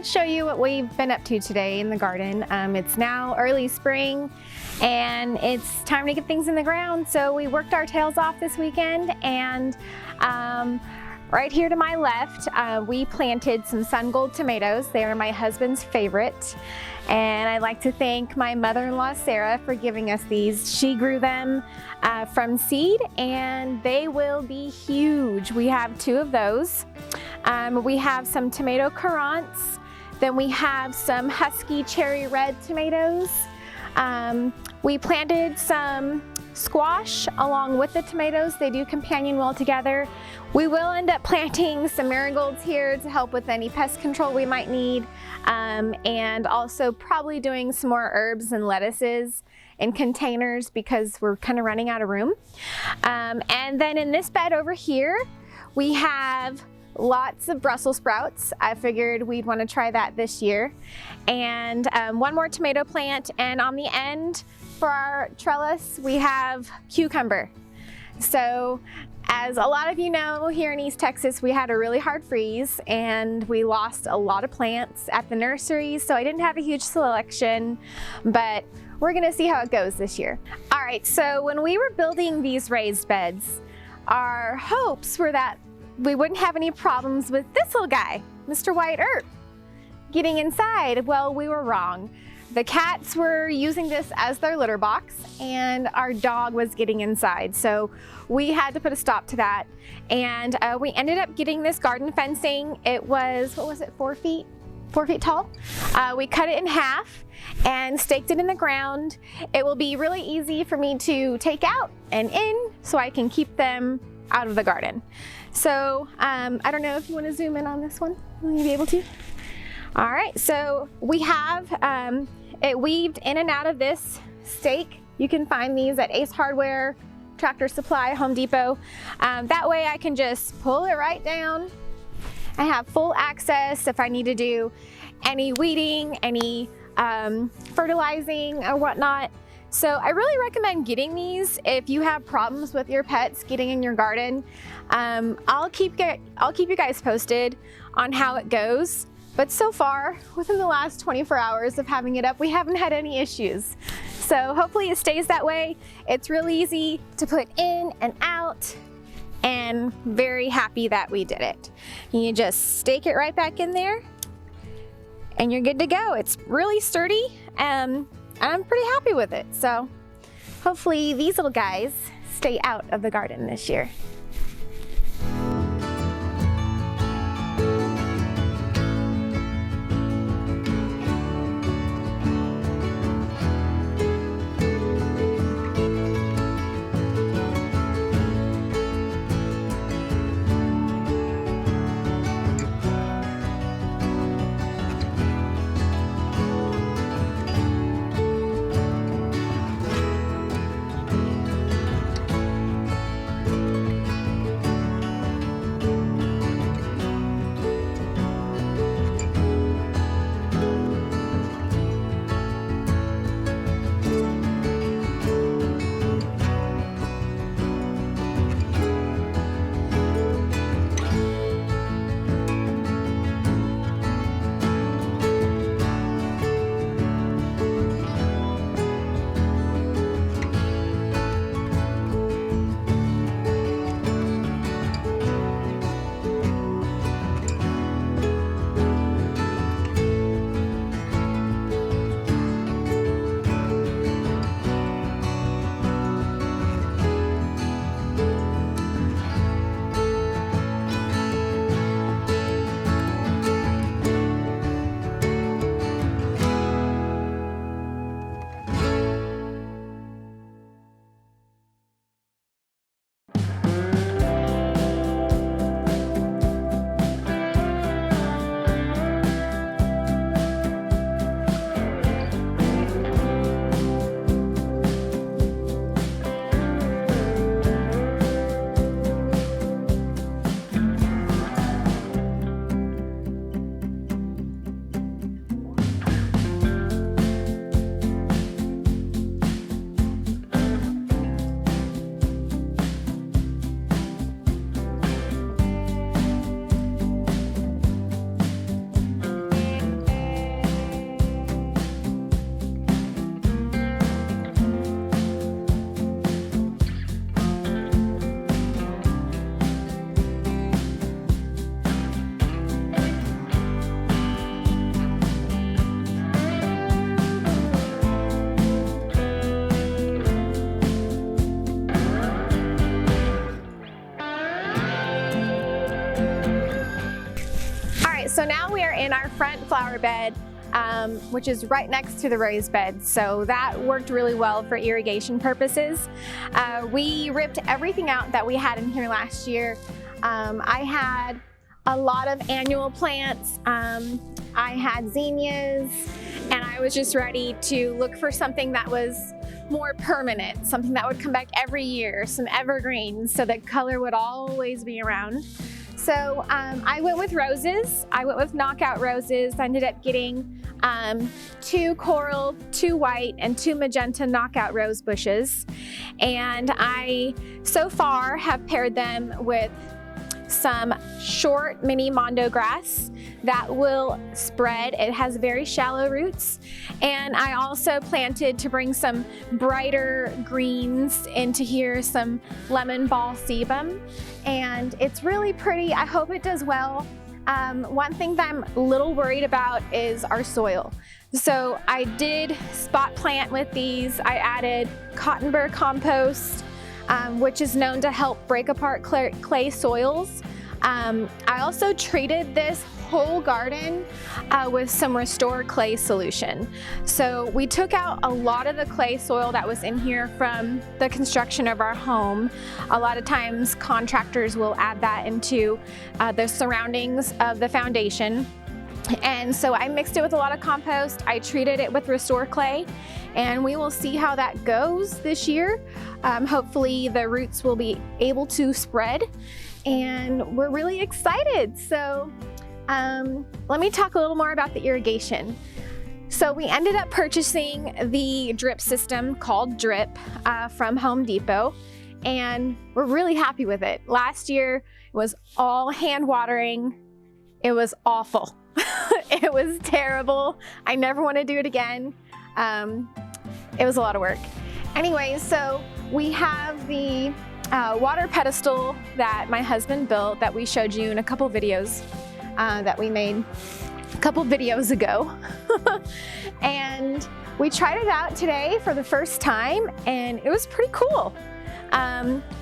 let's show you what we've been up to today in the garden. It's now early spring and it's time to get things in the ground. So we worked our tails off this weekend, and right here to my left, we planted some Sun Gold tomatoes. They are my husband's favorite. And I'd like to thank my mother-in-law, Sarah, for giving us these. She grew them from seed, and they will be huge. We have 2 of those. We have some tomato currants. Then we have some Husky Cherry Red tomatoes. We planted some squash along with the tomatoes. They do companion well together. We will end up planting some marigolds here to help with any pest control we might need, and also probably doing some more herbs and lettuces in containers because we're kind of running out of room. And then in this bed over here, we have lots of Brussels sprouts. I figured we'd want to try that this year. And 1 more tomato plant, and on the end for our trellis, we have cucumber. So as a lot of you know, here in East Texas, we had a really hard freeze and we lost a lot of plants at the nursery, so I didn't have a huge selection, but we're gonna see how it goes this year. All right, so when we were building these raised beds, our hopes were that we wouldn't have any problems with this little guy, Mr. White Earp, getting inside. Well, we were wrong. The cats were using this as their litter box, and our dog was getting inside. So we had to put a stop to that. And we ended up getting this garden fencing. It was, what was it, 4 feet? 4 feet tall. We cut it in half and staked it in the ground. It will be really easy for me to take out and in so I can keep them out of the garden. So I don't know if you want to zoom in on this one. Will you be able to? All right, so we have it weaved in and out of this stake. You can find these at Ace Hardware, Tractor Supply, Home Depot. That way I can just pull it right down. I have full access if I need to do any weeding, any fertilizing or whatnot. So I really recommend getting these if you have problems with your pets getting in your garden. I'll keep you guys posted on how it goes. But so far, within the last 24 hours of having it up, we haven't had any issues. So hopefully it stays that way. It's really easy to put in and out, and very happy that we did it. You just stake it right back in there and you're good to go. It's really sturdy, and I'm pretty happy with it. So hopefully these little guys stay out of the garden this year. right, so now we are in our front flower bed, which is right next to the raised bed. So that worked really well for irrigation purposes. We ripped everything out that we had in here last year. I had a lot of annual plants. I had zinnias, and I was just ready to look for something that was more permanent, something that would come back every year, some evergreens, so that color would always be around. So I went with roses. I went with knockout roses. I ended up getting 2 coral, 2 white, and 2 magenta knockout rose bushes. And I, so far, have paired them with some short mini mondo grass that will spread. It has very shallow roots. And I also planted, to bring some brighter greens into here, some lemon ball sebum. And it's really pretty. I hope it does well. One thing that I'm a little worried about is our soil. So I did spot plant with these. I added cotton burr compost, which is known to help break apart clay soils. I also treated this whole garden with some Restore Clay solution. So we took out a lot of the clay soil that was in here from the construction of our home. A lot of times contractors will add that into the surroundings of the foundation. And so I mixed it with a lot of compost. I treated it with Restore Clay, and we will see how that goes this year. Hopefully the roots will be able to spread, and we're really excited. So let me talk a little more about the irrigation. So we ended up purchasing the drip system called Drip from Home Depot, and we're really happy with it. Last year it was all hand watering. It was awful. It was terrible. I never want to do it again. It was a lot of work. Anyway, so we have the water pedestal that my husband built that we showed you in a couple videos that we made a couple videos ago. And we tried it out today for the first time, and it was pretty cool.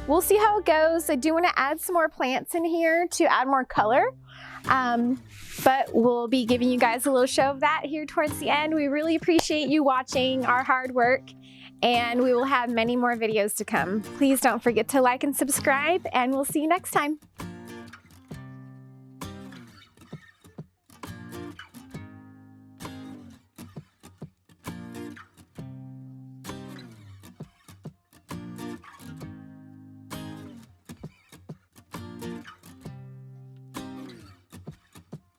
We'll see how it goes. I do want to add some more plants in here to add more color. But we'll be giving you guys a little show of that here towards the end. We really appreciate you watching our hard work, and we will have many more videos to come. Please don't forget to like and subscribe, and we'll see you next time.